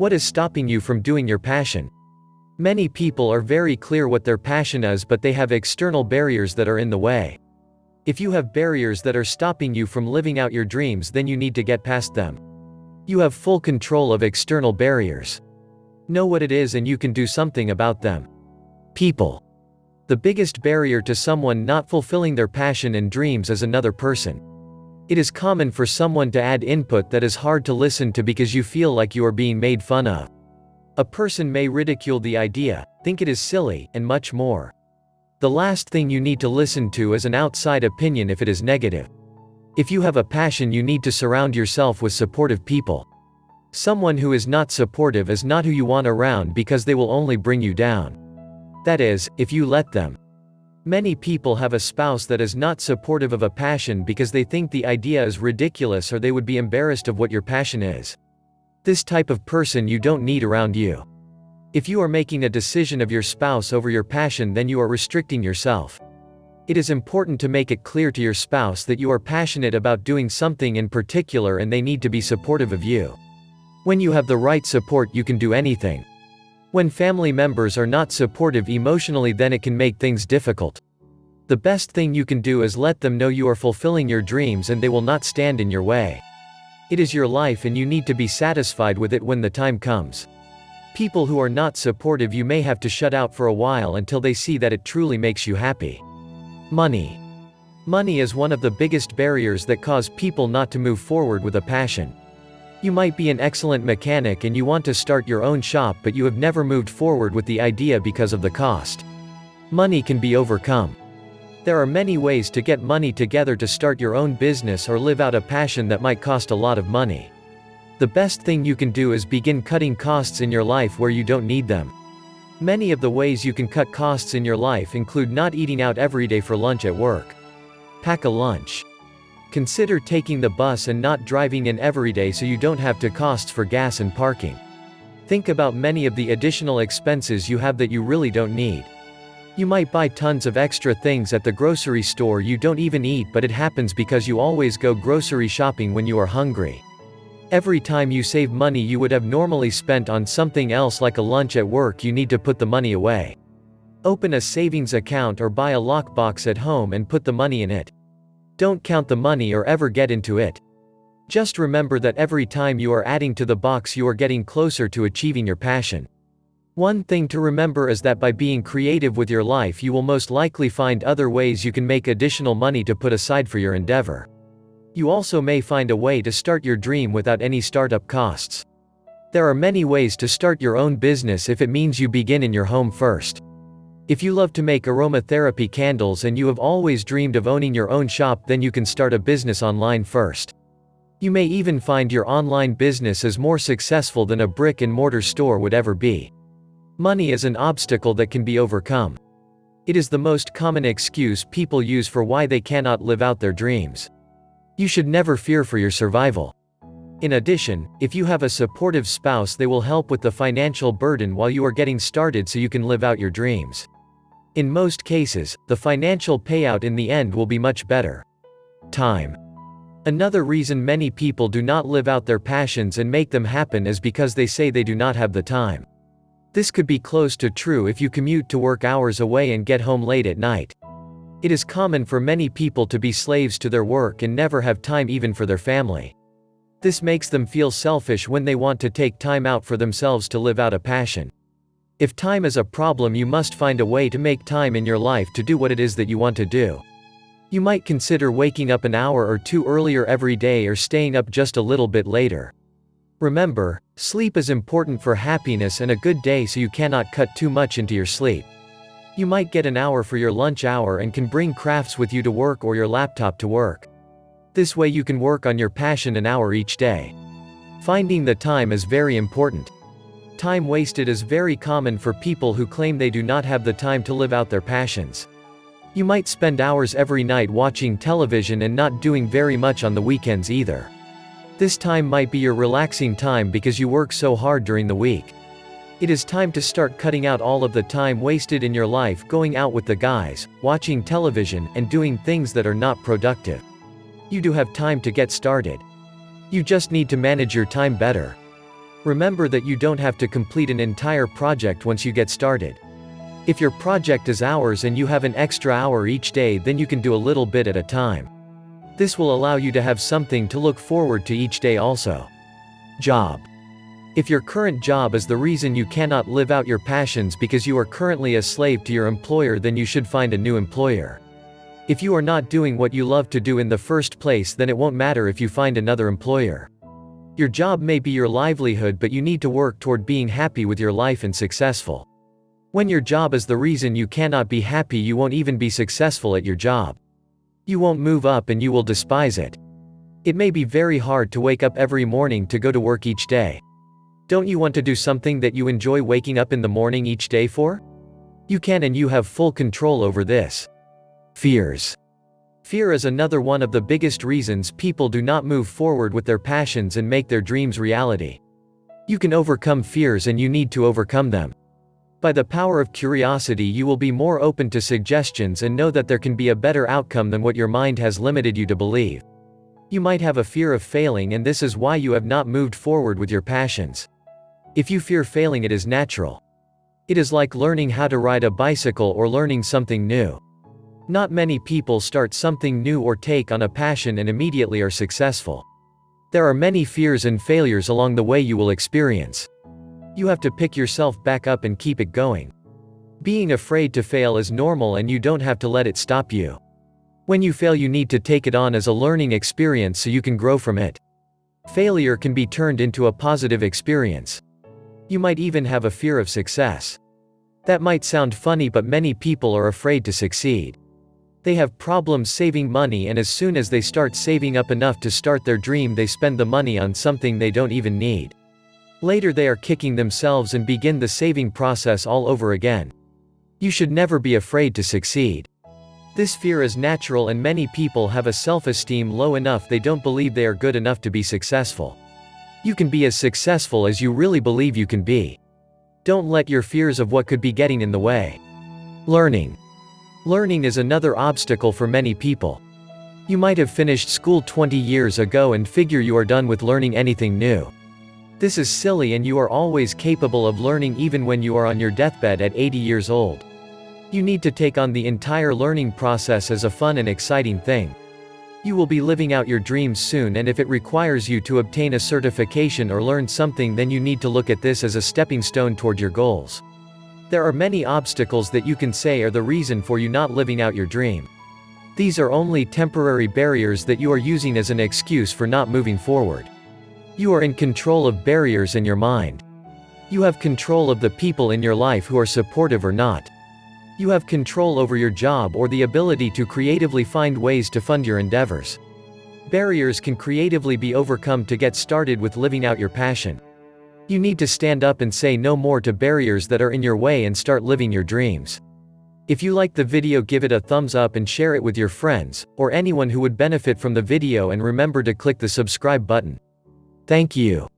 What is stopping you from doing your passion? Many people are very clear what their passion is, but they have external barriers that are in the way. If you have barriers that are stopping you from living out your dreams, then you need to get past them. You have full control of external barriers. Know what it is and you can do something about them. People. The biggest barrier to someone not fulfilling their passion and dreams is another person. It is common for someone to add input that is hard to listen to because you feel like you are being made fun of. A person may ridicule the idea, think it is silly, and much more. The last thing you need to listen to is an outside opinion if it is negative. If you have a passion, you need to surround yourself with supportive people. Someone who is not supportive is not who you want around because they will only bring you down. That is, if you let them. Many people have a spouse that is not supportive of a passion because they think the idea is ridiculous or they would be embarrassed of what your passion is. This type of person you don't need around you. If you are making a decision of your spouse over your passion, then you are restricting yourself. It is important to make it clear to your spouse that you are passionate about doing something in particular and they need to be supportive of you. When you have the right support, you can do anything. When family members are not supportive emotionally, then it can make things difficult. The best thing you can do is let them know you are fulfilling your dreams and they will not stand in your way. It is your life and you need to be satisfied with it when the time comes. People who are not supportive you may have to shut out for a while until they see that it truly makes you happy. Money. Money is one of the biggest barriers that cause people not to move forward with a passion. You might be an excellent mechanic and you want to start your own shop, but you have never moved forward with the idea because of the cost. Money can be overcome. There are many ways to get money together to start your own business or live out a passion that might cost a lot of money. The best thing you can do is begin cutting costs in your life where you don't need them. Many of the ways you can cut costs in your life include not eating out every day for lunch at work. Pack a lunch. Consider taking the bus and not driving in every day so you don't have to costs for gas and parking. Think about many of the additional expenses you have that you really don't need. You might buy tons of extra things at the grocery store you don't even eat, but it happens because you always go grocery shopping when you are hungry. Every time you save money you would have normally spent on something else like a lunch at work, you need to put the money away. Open a savings account or buy a lockbox at home and put the money in it. Don't count the money or ever get into it. Just remember that every time you are adding to the box you are getting closer to achieving your passion. One thing to remember is that by being creative with your life you will most likely find other ways you can make additional money to put aside for your endeavor. You also may find a way to start your dream without any startup costs. There are many ways to start your own business if it means you begin in your home first. If you love to make aromatherapy candles and you have always dreamed of owning your own shop, then you can start a business online first. You may even find your online business is more successful than a brick-and-mortar store would ever be. Money is an obstacle that can be overcome. It is the most common excuse people use for why they cannot live out their dreams. You should never fear for your survival. In addition, if you have a supportive spouse, they will help with the financial burden while you are getting started so you can live out your dreams. In most cases, the financial payout in the end will be much better. Time. Another reason many people do not live out their passions and make them happen is because they say they do not have the time. This could be close to true if you commute to work hours away and get home late at night. It is common for many people to be slaves to their work and never have time even for their family. This makes them feel selfish when they want to take time out for themselves to live out a passion. If time is a problem, you must find a way to make time in your life to do what it is that you want to do. You might consider waking up an hour or two earlier every day or staying up just a little bit later. Remember, sleep is important for happiness and a good day, so you cannot cut too much into your sleep. You might get an hour for your lunch hour and can bring crafts with you to work or your laptop to work. This way you can work on your passion an hour each day. Finding the time is very important. Time wasted is very common for people who claim they do not have the time to live out their passions. You might spend hours every night watching television and not doing very much on the weekends either. This time might be your relaxing time because you work so hard during the week. It is time to start cutting out all of the time wasted in your life going out with the guys, watching television, and doing things that are not productive. You do have time to get started. You just need to manage your time better. Remember that you don't have to complete an entire project once you get started. If your project is hours and you have an extra hour each day, then you can do a little bit at a time. This will allow you to have something to look forward to each day also. Job. If your current job is the reason you cannot live out your passions because you are currently a slave to your employer, then you should find a new employer. If you are not doing what you love to do in the first place, then it won't matter if you find another employer. Your job may be your livelihood, but you need to work toward being happy with your life and successful. When your job is the reason you cannot be happy, you won't even be successful at your job. You won't move up and you will despise it. It may be very hard to wake up every morning to go to work each day. Don't you want to do something that you enjoy waking up in the morning each day for? You can, and you have full control over this. Fears. Fear is another one of the biggest reasons people do not move forward with their passions and make their dreams reality. You can overcome fears, and you need to overcome them. By the power of curiosity, you will be more open to suggestions and know that there can be a better outcome than what your mind has limited you to believe. You might have a fear of failing, and this is why you have not moved forward with your passions. If you fear failing, it is natural. It is like learning how to ride a bicycle or learning something new. Not many people start something new or take on a passion and immediately are successful. There are many fears and failures along the way you will experience. You have to pick yourself back up and keep it going. Being afraid to fail is normal, and you don't have to let it stop you. When you fail, you need to take it on as a learning experience so you can grow from it. Failure can be turned into a positive experience. You might even have a fear of success. That might sound funny, but many people are afraid to succeed. They have problems saving money, and as soon as they start saving up enough to start their dream, they spend the money on something they don't even need. Later they are kicking themselves and begin the saving process all over again. You should never be afraid to succeed. This fear is natural, and many people have a self-esteem low enough they don't believe they are good enough to be successful. You can be as successful as you really believe you can be. Don't let your fears of what could be getting in the way. Learning. Learning is another obstacle for many people. You might have finished school 20 years ago and figure you are done with learning anything new. This is silly, and you are always capable of learning even when you are on your deathbed at 80 years old. You need to take on the entire learning process as a fun and exciting thing. You will be living out your dreams soon, and if it requires you to obtain a certification or learn something, then you need to look at this as a stepping stone toward your goals. There are many obstacles that you can say are the reason for you not living out your dream. These are only temporary barriers that you are using as an excuse for not moving forward. You are in control of barriers in your mind. You have control of the people in your life who are supportive or not. You have control over your job or the ability to creatively find ways to fund your endeavors. Barriers can creatively be overcome to get started with living out your passion. You need to stand up and say no more to barriers that are in your way and start living your dreams. If you like the video, give it a thumbs up and share it with your friends, or anyone who would benefit from the video, and remember to click the subscribe button. Thank you.